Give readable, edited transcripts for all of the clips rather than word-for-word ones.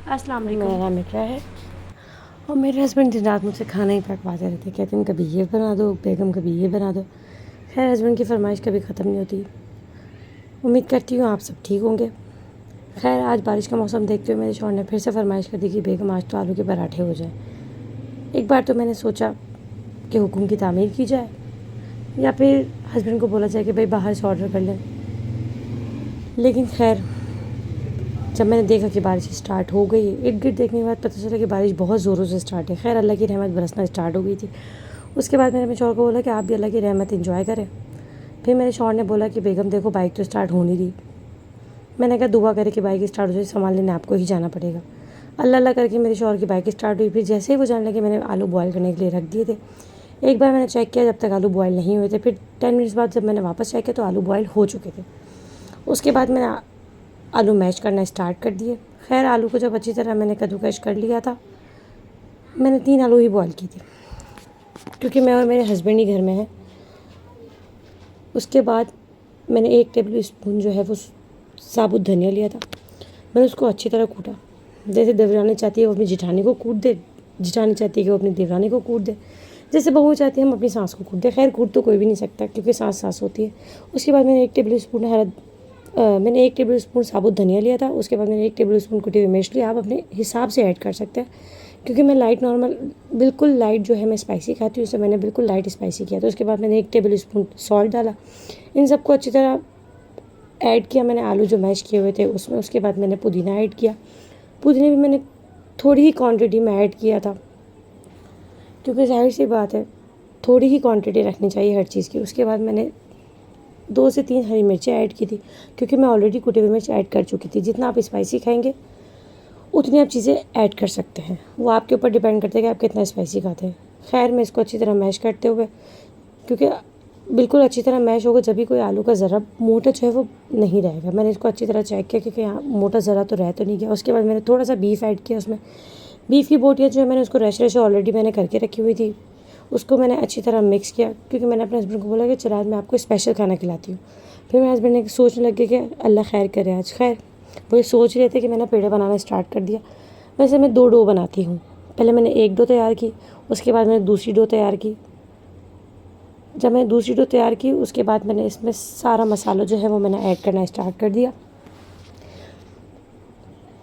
अस्सलाम मेरा वालेकुम। नाम इकरा है और मेरे हस्बैंड दिन रात मुझसे खाना ही पकवाते रहते, कहते हैं कभी ये बना दो बेगम, कभी ये बना दो। खैर हस्बैंड की फरमाइश कभी ख़त्म नहीं होती। उम्मीद करती हूँ आप सब ठीक होंगे। खैर आज बारिश का मौसम देखते हुए मेरे शौहर ने फिर से फरमाइश कर दी कि बेगम आज तो आलू के पराठे हो जाए। एक बार तो मैंने सोचा कि हुक्म की तामीर की जाए या फिर हस्बैंड को बोला जाए कि भाई बाहर से ऑर्डर कर लें, लेकिन खैर जब मैंने देखा कि बारिश स्टार्ट हो गई, इर्द गिर्द देखने के बाद पता चला कि बारिश बहुत ज़ोरों से स्टार्ट है। खैर अल्लाह की रहमत बरसना स्टार्ट हो गई थी। उसके बाद मैंने अपने शौहर को बोला कि आप भी अल्लाह की रहमत एंजॉय करें। फिर मेरे शौहर ने बोला कि बेगम देखो बाइक तो स्टार्ट हो नहीं रही। मैंने कहा दुआ करे कि बाइक स्टार्ट हो जाए, सामान लेने आपको ही जाना पड़ेगा। अल्लाह अल्लाह करके मेरे शौहर की बाइक स्टार्ट हुई। फिर जैसे ही वो जाने लगे मैंने आलू बॉयल करने के लिए रख दिए थे। एक बार मैंने चेक किया, जब तक आलू बॉयल नहीं हुए थे। फिर 10 मिनट्स बाद जब मैंने वापस चेक किया तो आलू बॉयल हो चुके थे। उसके बाद मैंने आलू मैश करना स्टार्ट कर दिए। खैर आलू को जब अच्छी तरह मैंने कद्दूकश कर लिया था, मैंने 3 आलू ही बॉयल की थी क्योंकि मैं और मेरे हस्बैंड ही घर में हैं। उसके बाद मैंने 1 टेबल स्पून जो है वो साबुत धनिया लिया था। मैंने उसको अच्छी तरह कूटा। जैसे देवरानी चाहती है वो अपनी जिठानी को कूट दे, जिठानी चाहती है कि वो अपनी देवरानी को कूट दे, जैसे बहू चाहती है हम अपनी सास को कूट दे। खैर कूट तो कोई भी नहीं सकता क्योंकि सास सास होती है। उसके बाद मैंने 1 टेबल स्पून मैंने 1 टेबल स्पून साबुत धनिया लिया था। उसके बाद मैंने 1 टेबल स्पून कुटी हुई मिर्च लिया। आप अपने हिसाब से ऐड कर सकते हैं क्योंकि मैं लाइट नॉर्मल बिल्कुल लाइट जो है मैं स्पाइसी खाती हूँ, इससे मैंने बिल्कुल लाइट स्पाइसी किया। तो उसके बाद मैंने 1 टेबल स्पून सॉल्ट डाला। इन सबको अच्छी तरह ऐड किया मैंने आलू जो मैश किए हुए थे उसमें। उसके बाद मैंने पुदीना ऐड किया। पुदीने भी मैंने थोड़ी ही क्वांटिटी में ऐड किया था क्योंकि ज़ाहिर सी बात है थोड़ी ही क्वांटिटी रखनी चाहिए हर चीज़ की। उसके बाद मैंने 2 से 3 हरी मिर्चें ऐड की थी क्योंकि मैं ऑलरेडी कुटी हुई मिर्च ऐड कर चुकी थी। जितना आप स्पाइसी खाएंगे उतनी आप चीज़ें ऐड कर सकते हैं, वो आपके ऊपर डिपेंड करता है कि आप कितना स्पाइसी खाते हैं। खैर मैं इसको अच्छी तरह मैश करते हुए, क्योंकि बिल्कुल अच्छी तरह मैश होगा जब भी कोई आलू का ज़रा मोटा जो है वो नहीं रहेगा। मैंने इसको अच्छी तरह चेक किया क्योंकि यहाँ मोटा ज़रा तो रह तो नहीं गया। उसके बाद मैंने थोड़ा सा बीफ ऐड किया उसमें। बीफ की बोटियाँ जो है मैंने उसको रेश रेश ऑलरेडी मैंने करके रखी हुई थी, उसको मैंने अच्छी तरह मिक्स किया क्योंकि मैंने अपने हस्बैंड को बोला कि चलो आज मैं आपको स्पेशल खाना खिलाती हूँ। फिर मेरे हस्बैंड ने सोचने लगे कि अल्लाह खैर करे आज। खैर वो ये सोच रहे थे कि मैंने पेड़े बनाना स्टार्ट कर दिया। वैसे मैं 2 डो बनाती हूँ। पहले मैंने 1 डो तैयार की, उसके बाद मैंने दूसरी डो तैयार की। जब मैंने दूसरी डो तैयार की उसके बाद मैंने इसमें सारा मसाला जो है वो मैंने ऐड करना स्टार्ट कर दिया।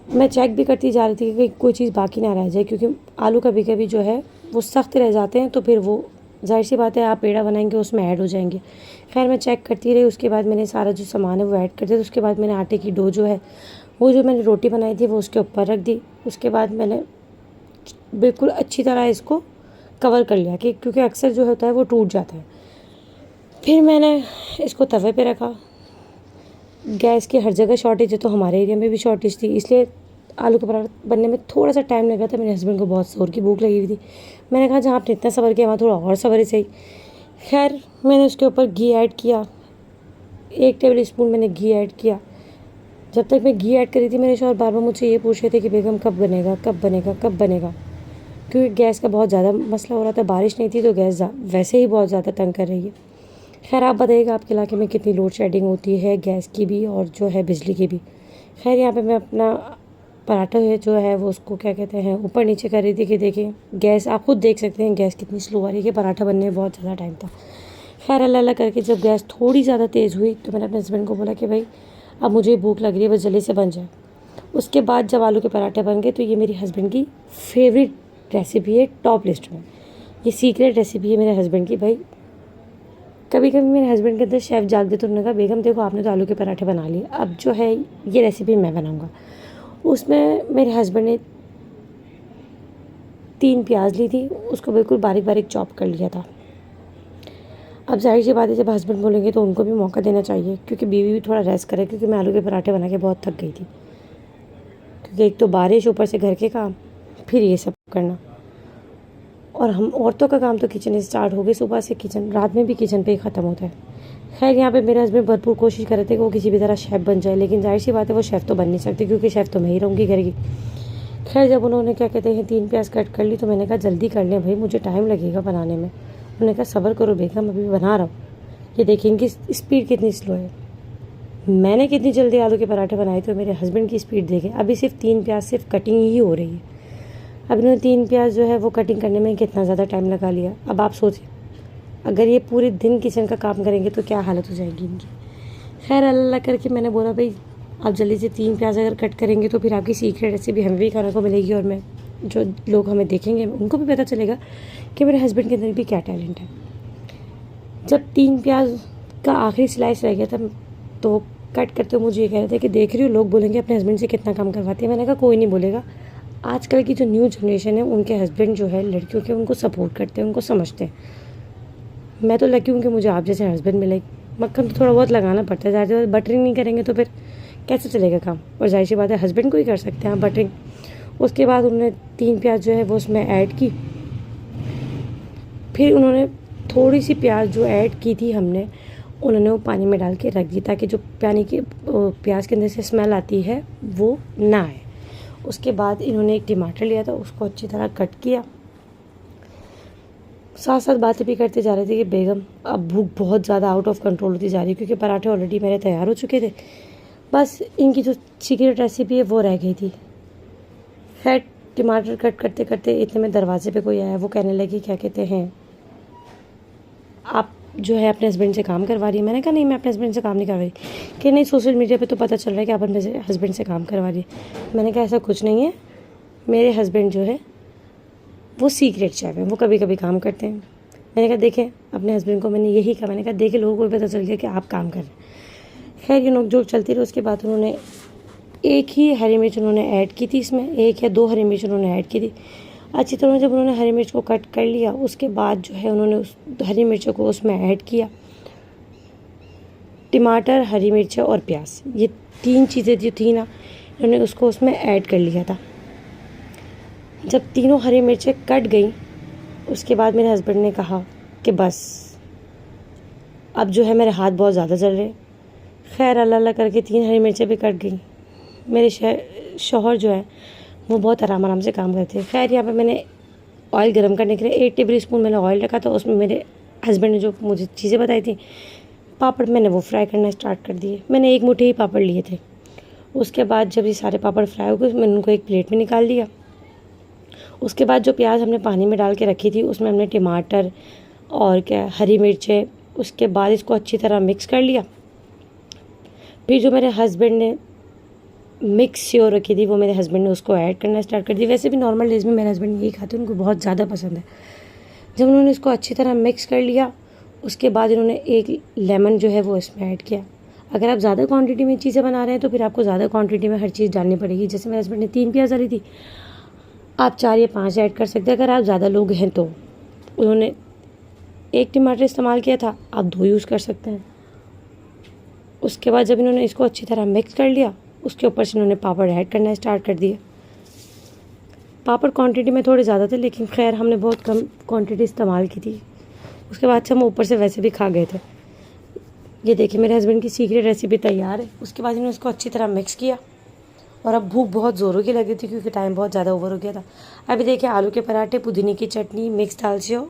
मैं चेक भी करती जा रही थी कि कोई चीज़ बाकी ना रह जाए क्योंकि आलू कभी कभी जो है वो सख्त रह जाते हैं तो फिर वो ज़ाहिर सी बात है आप पेड़ा बनाएंगे उसमें ऐड हो जाएंगे। खैर मैं चेक करती रही। उसके बाद मैंने सारा जो सामान है वो ऐड कर दिया। तो उसके बाद मैंने आटे की डो जो है वो जो मैंने रोटी बनाई थी वो उसके ऊपर रख दी। उसके बाद मैंने बिल्कुल अच्छी तरह इसको कवर कर लिया कि क्योंकि अक्सर जो होता है वो टूट जाता है। फिर मैंने इसको तवे पे रखा। गैस की हर जगह शॉर्टेज है तो हमारे एरिया में भी शॉर्टेज थी, इसलिए आलू का पराठा बनने में थोड़ा सा टाइम लगा था। मेरे हस्बैंड को बहुत ज़ोर की भूख लगी हुई थी। मैंने कहा जहाँ आपने इतना सब्र किया वहाँ थोड़ा और सब्र ही सही। खैर मैंने उसके ऊपर घी ऐड किया। 1 टेबल स्पून मैंने घी ऐड किया। जब तक मैं घी ऐड करी थी मेरे शौहर बार बार मुझसे ये पूछ रहे थे कि बेगम कब बनेगा, कब बनेगा, कब बनेगा, क्योंकि गैस का बहुत ज़्यादा मसला हो रहा था। बारिश नहीं थी तो गैस वैसे ही बहुत ज़्यादा तंग कर रही है। खैर आप बताइएगा आपके इलाके में कितनी लोड शेडिंग होती है गैस की भी और जो है बिजली की भी। खैर यहाँ पे मैं अपना पराठा है जो है वो उसको क्या कहते हैं ऊपर नीचे कर रही थी कि देखिए गैस आप खुद देख सकते हैं गैस कितनी स्लो आ रही है कि पराठा बनने में बहुत ज़्यादा टाइम था। खैर अल्लाह अल्लाह करके जब गैस थोड़ी ज़्यादा तेज़ हुई तो मैंने अपने हस्बैंड को बोला कि भाई अब मुझे भूख लग रही है, बस जल्दी से बन जाए। उसके बाद जब आलू के पराठे बन गए तो ये मेरी हस्बैंड की फेवरेट रेसिपी है, टॉप लिस्ट में। ये सीक्रेट रेसिपी है मेरे हस्बैंड की। भाई कभी कभी मेरे हस्बैंड के अंदर शेफ़ जाग दे तो उन्होंने कहा बेगम देखो आपने तो आलू के पराठे बना लिए, अब जो है ये रेसिपी मैं बनाऊँगा। उसमें मेरे हस्बैंड ने 3 प्याज ली थी, उसको बिल्कुल बारीक बारीक चॉप कर लिया था। अब ज़ाहिर सी बात है जब हस्बैंड बोलेंगे तो उनको भी मौका देना चाहिए क्योंकि बीवी भी थोड़ा रेस्ट करे, क्योंकि मैं आलू के पराठे बना के बहुत थक गई थी क्योंकि एक तो बारिश, ऊपर से घर के काम, फिर ये सब करना। और हम औरतों का काम तो किचन से स्टार्ट हो गई, सुबह से किचन, रात में भी किचन पे ही ख़त्म होता है। खैर यहाँ पे मेरे हस्बैंड भरपूर कोशिश कर रहे थे कि वो किसी भी तरह शेफ़ बन जाए, लेकिन जाहिर सी बात है वो शेफ़ तो बन नहीं सकती क्योंकि शेफ़ तो मैं ही रहूँगी घर की। खैर जब उन्होंने क्या कहते हैं 3 प्याज कट कर ली तो मैंने कहा जल्दी कर लें भाई, मुझे टाइम लगेगा बनाने में। उन्होंने कहा सब्र करो बेगम अभी बना रहा हूँ। ये देखेंगे स्पीड कितनी स्लो है। मैंने कितनी जल्दी आलू के पराठे बनाए थे, मेरे हस्बैंड की स्पीड देखें। अभी सिर्फ 3 प्याज सिर्फ कटिंग ही हो रही है। अब इन्होंने 3 प्याज जो है वो कटिंग करने में कितना ज़्यादा टाइम लगा लिया। अब आप सोचें, अगर ये पूरे दिन किचन का काम करेंगे तो क्या हालत हो जाएगी इनकी। खैर अल्लाह करके मैंने बोला भाई आप जल्दी से 3 प्याज अगर कट करेंगे तो फिर आपकी सीक्रेट रेसिपी हमें भी खाने को मिलेगी, और मैं जो लोग हमें देखेंगे उनको भी पता चलेगा कि मेरे हस्बैंड के अंदर भी क्या टैलेंट है। जब 3 प्याज का आखिरी स्लाइस रह गया था तो कट करते हुए मुझे ये कह रहे थे कि देख रही हो लोग बोलेंगे अपने हस्बैंड से कितना काम करवाती है। मैंने कहा कोई नहीं बोलेगा, आजकल की जो न्यू जनरेशन है उनके हस्बैंड जो है लड़कियों के उनको सपोर्ट करते हैं, उनको समझते हैं। मैं तो लकी हूँ कि मुझे आप जैसे हस्बैंड मिले। मक्खन तो थोड़ा बहुत लगाना पड़ता है, ज़्यादा बटरिंग नहीं करेंगे तो फिर कैसे चलेगा काम, और जाहिर सी बात है हस्बैंड को ही कर सकते हैं आप बटरिंग। उसके बाद उन्होंने 3 प्याज जो है वो उसमें ऐड की। फिर उन्होंने थोड़ी सी प्याज जो ऐड की थी हमने, उन्होंने वो पानी में डाल के रख दी ताकि जो प्याज के अंदर से स्मेल आती है वो ना आए। उसके बाद इन्होंने एक टमाटर लिया था, उसको अच्छी तरह कट किया। साथ साथ बातें भी करते जा रहे थे कि बेगम अब भूख बहुत ज़्यादा आउट ऑफ कंट्रोल होती जा रही है, क्योंकि पराठे ऑलरेडी मेरे तैयार हो चुके थे। बस इनकी जो सीक्रेट रेसिपी है वो रह गई थी। खैर टमाटर कट करते करते इतने में दरवाजे पे कोई आया। वो कहने लगी क्या कहते हैं आप जो है अपने हस्बैंड से काम करवा रही है। मैंने कहा नहीं मैं अपने हस्बैंड से काम नहीं करवा रही। कि नहीं सोशल मीडिया पे तो पता चल रहा है कि आप अपने हस्बैंड से काम करवा रही है। मैंने कहा ऐसा कुछ नहीं है, मेरे हस्बैंड जो है वो सीक्रेट शेफ है, वो कभी कभी काम करते हैं। मैंने कहा देखें अपने हस्बैंड को मैंने यही कहा, मैंने कहा देखें लोगों को भी पता चल गया कि आप काम कर रहे हैं। खैर ये नोकझोंक चलती रही। उसके बाद उन्होंने एक ही हरी मिर्च उन्होंने ऐड की थी, इसमें 1 या 2 हरी मिर्च उन्होंने ऐड की थी। अच्छी तरह जब उन्होंने हरी मिर्च को कट कर लिया उसके बाद जो है उन्होंने उस हरी मिर्चों को उसमें ऐड किया। टमाटर, हरी मिर्च और प्याज, ये 3 चीज़ें जो थी ना उन्होंने उसको उसमें ऐड कर लिया था। जब तीनों हरी मिर्चें कट गई उसके बाद मेरे हस्बैंड ने कहा कि बस अब जो है मेरे हाथ बहुत ज़्यादा जल रहे। खैर अल्लाह अल्लाह करके 3 हरी मिर्चें भी कट गई। मेरे शौहर जो है वो बहुत आराम आराम से काम करते हैं। खैर यहाँ पे मैंने ऑयल गर्म करने के लिए 1 टेबल स्पून मैंने ऑयल रखा था। उसमें मेरे हस्बैंड ने जो मुझे चीज़ें बताई थी, पापड़ मैंने वो फ्राई करना स्टार्ट कर दिए। मैंने 1 मुट्ठी ही पापड़ लिए थे। उसके बाद जब ये सारे पापड़ फ्राई हो गए मैंने उनको एक प्लेट में निकाल दिया। उसके बाद जो प्याज हमने पानी में डाल के रखी थी उसमें हमने टमाटर और क्या हरी मिर्चें, उसके बाद इसको अच्छी तरह मिक्स कर लिया। फिर जो मेरे हस्बैंड ने मिक्स सेव रखी थी वो मेरे हस्बैंड ने उसको ऐड करना स्टार्ट कर दी। वैसे भी नॉर्मल डेज़ में मेरे हस्बैंड यही खाते हैं, उनको बहुत ज़्यादा पसंद है। जब उन्होंने इसको अच्छी तरह मिक्स कर लिया उसके बाद इन्होंने 1 लेमन जो है वो इसमें ऐड किया। अगर आप ज़्यादा क्वांटिटी में चीज़ें बना रहे हैं तो फिर आपको ज़्यादा क्वांटिटी में हर चीज़ डालनी पड़ेगी। जैसे मेरे हस्बैंड ने 3 प्याज डाली थी, आप 4 या 5 ऐड कर सकते हैं अगर आप ज़्यादा लोग हैं तो। उन्होंने 1 टमाटर इस्तेमाल किया था, आप 2 यूज़ कर सकते हैं। उसके बाद जब इन्होंने इसको अच्छी तरह मिक्स कर लिया उसके ऊपर से इन्होंने पापड़ ऐड करना स्टार्ट कर दिया। पापड़ क्वांटिटी में थोड़े ज़्यादा थे लेकिन खैर हमने बहुत कम क्वांटिटी इस्तेमाल की थी। उसके बाद से हम ऊपर से वैसे भी खा गए थे। ये देखिए मेरे हस्बैंड की सीक्रेट रेसिपी तैयार है। उसके बाद इन्होंने इसको अच्छी तरह मिक्स किया और अब भूख बहुत ज़ोरों की लगी थी क्योंकि टाइम बहुत ज़्यादा ओवर हो गया था। अभी देखिए आलू के पराठे, पुदीने की चटनी, मिक्स दाल सेव